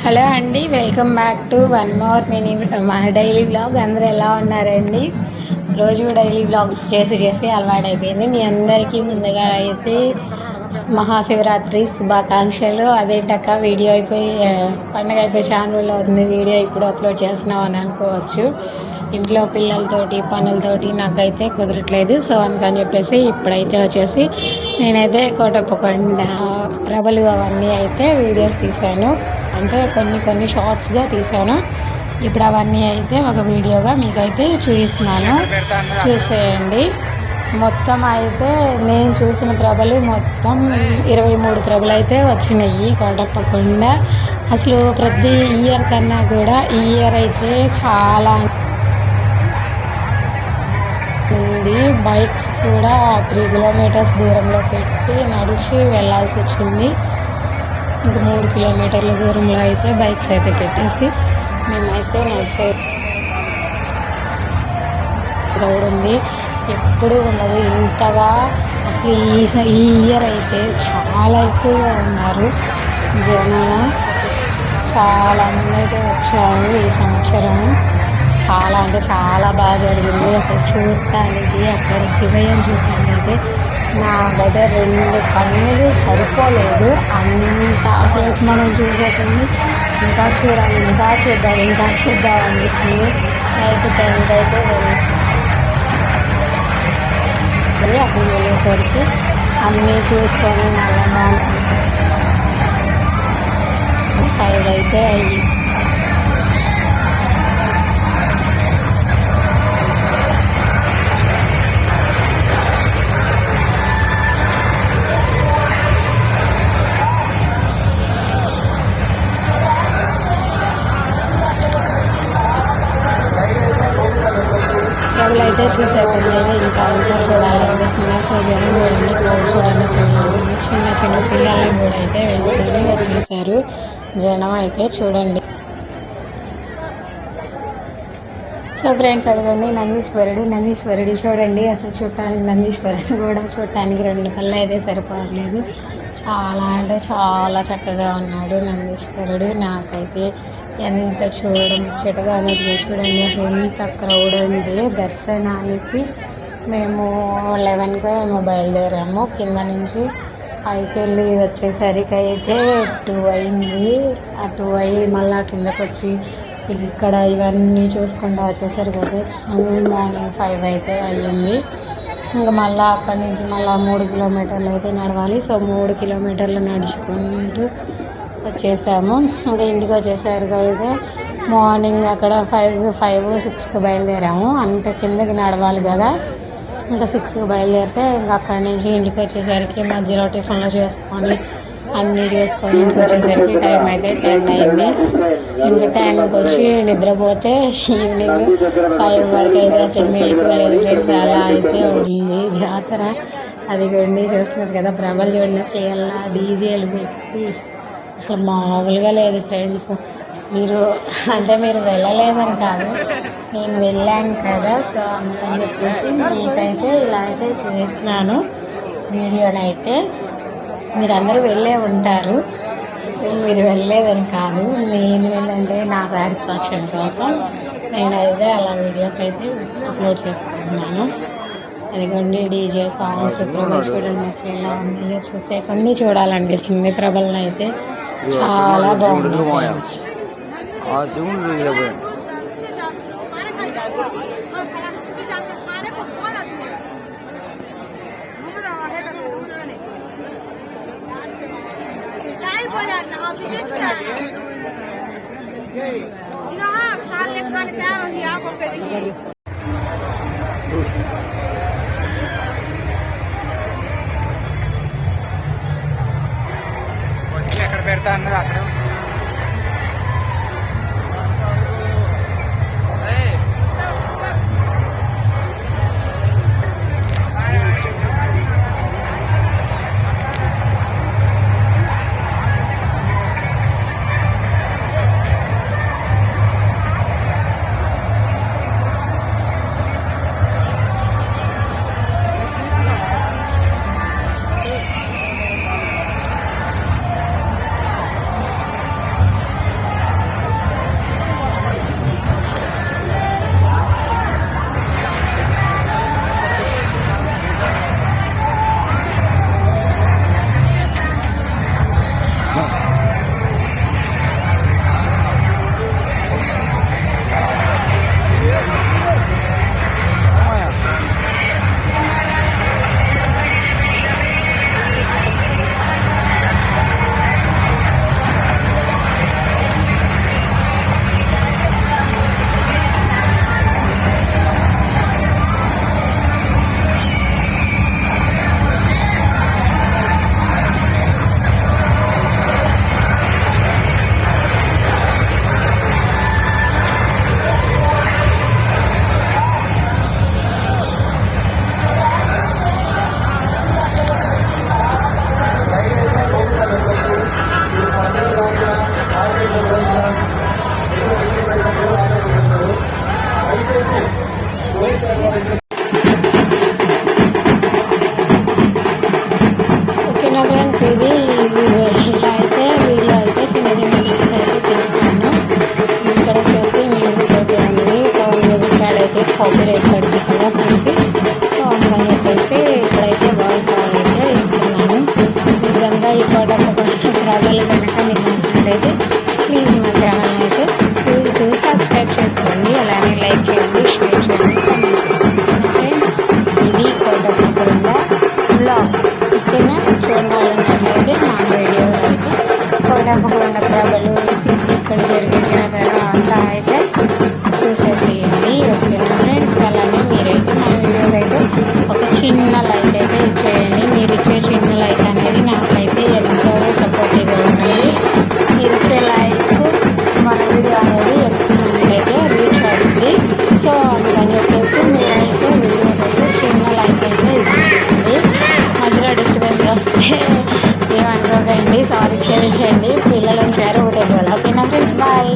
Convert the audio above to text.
Hello అండి, welcome back to one more mini daily vlog. అందరూ ఎలా ఉన్నారండి? రోజు డైలీ వ్లాగ్స్ చేసి అలవాటైపోయింది. మీ అందరికీ ముందుగా అయితే మహాశివరాత్రి శుభాకాంక్షలు. అదేంటక్క వీడియో అయిపోయి పండగ అయిపోయి చాలా రోజులు అవుతుంది, వీడియో ఇప్పుడు అప్లోడ్ చేస్తున్నాం అని అనుకోవచ్చు. ఇంట్లో పిల్లలతోటి పనులతోటి నాకైతే కుదరట్లేదు. సో అందుకని చెప్పేసి ఇప్పుడైతే వచ్చేసి నేనైతే కోటప్పకొండ ప్రభలు అవన్నీ అయితే వీడియోస్ తీశాను. అంటే కొన్ని షార్ట్స్గా తీసాను. ఇప్పుడు అవన్నీ అయితే ఒక వీడియోగా మీకైతే చూపిస్తున్నాను, చూసేయండి. మొత్తం అయితే నేను చూసిన ప్రభలు మొత్తం 23 ప్రభలు అయితే వచ్చినాయి కోటప్పకొండ. అసలు ప్రతి ఇయర్ కన్నా కూడా ఈ ఇయర్ అయితే చాలా ఉంది. బైక్స్ కూడా 3 కిలోమీటర్స్ దూరంలో పెట్టి నడిచి వెళ్ళాల్సి వచ్చింది. ఇంకా 3 కిలోమీటర్ల దూరంలో అయితే బైక్స్ అయితే పెట్టేసి మేమైతే నడిచే క్రౌడ్ ఉంది, ఎప్పుడూ ఉండదు ఇంతగా. అసలు ఈ ఇయర్ అయితే చాలా ఎక్కువగా ఉన్నారు జనం. చాలామంది అయితే వచ్చారు ఈ సంవత్సరం. చాలా అంటే చాలా బాగా జరిగింది. అసలు చూడటానికి అక్కడ శివయ్యని చూడటానికి అయితే నాకైతే 2 కన్నులు సరిపోలేదు. అంత అసలు మనం చూసేటండి ఇంకా చూడాలి, ఇంకా చూద్దాం అనిపిస్తుంది. నైట్ 10కి అయితే వెళ్ళి అక్కడ వెళ్ళేసరికి అన్నీ చూసుకొని మళ్ళీ 5 అయితే అయ్యి అయితే చూసేకుండా ఇంకా చూడాలనిపిస్తుంది. అసలు జనం చూడండి, క్రౌడ్ చూడండి. అసలు చిన్న పిల్లలను కూడా అయితే వేసుకొని వచ్చేసారు జనం అయితే చూడండి. సో ఫ్రెండ్స్, అదిగోండి నందీశ్వరుడు చూడండి. అసలు చూడటానికి నందీశ్వరుడు కూడా చూడటానికి 2 కళ్ళు అయితే సరిపోవట్లేదు. చాలా అంటే చాలా చక్కగా ఉన్నాడు నందీశ్వరుడు. నాకైతే ఎంత ముచ్చటగా అనేది చూడండి. అసలు ఎంత క్రౌడ్ ఉంది. దర్శనానికి మేము 11కి మేము బయలుదేరాము. కింద నుంచి పైకి వెళ్ళి వచ్చేసరికి అయితే 2 అయింది. ఆ 2 అయ్యి మళ్ళీ కిందకి వచ్చి ఇక్కడ ఇవన్నీ చూసుకుంటూ వచ్చేసరికి అయితే మార్నింగ్ 5 అయితే అయ్యింది. ఇంకా మళ్ళీ అక్కడి నుంచి మళ్ళీ 3 కిలోమీటర్లు అయితే నడవాలి. సో 3 కిలోమీటర్లు నడుచుకుంటూ వచ్చేసాము. ఇంకా ఇంటికి వచ్చేసరికి అయితే మార్నింగ్ అక్కడ 6కి బయలుదేరాము. అంటే కిందకి నడవాలి కదా, ఇంకా 6కి బయలుదేరితే ఇంకా అక్కడి నుంచి ఇంటికి వచ్చేసరికి మధ్యలో టిఫిన్లు చేసుకొని అన్నీ చేసుకొని ఇంటికి వచ్చేసరికి టైం అయితే 10 అయింది. ఇంకా టైంకి వచ్చి నిద్రపోతే ఈవినింగ్ 5 వరకు అయితే అసలు మేలుకోలేదు ఫ్రెండ్స్. అలా అయితే ఉంది జాతర. అది కొన్ని చూస్తున్నారు కదా, ప్రభలు చూడండి. అసలు ఎలా డీజేలు పెట్టి అసలు మామూలుగా లేదు ఫ్రెండ్స్. మీరు వెళ్ళలేదని కాదు, నేను వెళ్ళాను కదా. సో అందుకని చెప్పేసి మీకైతే ఇలా అయితే చూపిస్తున్నాను వీడియోనైతే. మీరందరూ వెళ్ళే ఉంటారు, మీరు వెళ్ళలేదని కాదు. నేను వెళ్ళంటే నా సాటిస్ఫాక్షన్ కోసం నేనైతే అలా వీడియోస్ అయితే అప్లోడ్ చేసుకుంటున్నాను. అదిగోండి డీజే సాంగ్స్ ప్రభలు చూడండి. అసలు ఎలా ఉంది చూసే కొన్ని చూడాలనిపిస్తుంది. ప్రభలను అయితే చాలా బాగుంది ఫ్రెండ్స్. ఎక్కడ పెడతా అన్నారు అక్కడ ఓకేనా ఫ్రెండ్స్, ఇది ఇలా అయితే వీడియో అయితే చిన్న చిన్న క్లిప్స్ అయితే తీస్తాను. ఇక్కడ వచ్చేసి మ్యూజిక్ అయితే ఉంది. సో మ్యూజిక్ యాడ్ అయితే కాపీరైట్ పడుతుంది కదా మనకి. సో అందుకని చెప్పేసి ఇక్కడైతే వాయిస్ ఓవర్ అయితే ఇస్తున్నాను. మీకు కనుక ఈ ప్రాబ్లం కనుక మీకు నచ్చినట్లయితే ప్లీజ్ మా ఛానల్ అయితే ప్లీజ్ సబ్స్క్రైబ్ చేసుకోండి. అలానే లైక్ చేయండి, షేర్ చేయండి, కామెంట్ చేయండి. ఇది కోటప్పకుండా బ్లాగ్ ఓకేనా. చూడాలన్నట్లయితే మా వీడియోస్ అయితే కోటప్పకుండా ప్రభలు ఇక్కడ జరిగే జాతర అంతా అయితే చూసేసేయండి. ఓకేనా ఫ్రెండ్స్. అలానే మీరైతే మన వీడియోస్ అయితే ఒక చిన్న లైక్ అయితే ఇచ్చేయండి. మీరు ఇచ్చే చిన్న లైక్ అనేది నాకైతే ఎంతో సపోర్టివ్గా ఉంటుంది. మీరు ఇచ్చే లైక్ మన వీడియో అనేది ఎక్కువైతే రీచ్ అవుతుంది. సో అందుకని చెప్పేసి మీరైతే వీడియోకి అయితే చిన్న లైక్ అయితే ఇచ్చేయండి. మధ్యలో డిస్టర్బెన్స్ వస్తే ఏమనుకోకండి, సారీ క్షమించండి. పిల్లలు వచ్చారు ఒకటే. ఓకేనా ఫ్రెండ్స్, బాయ్.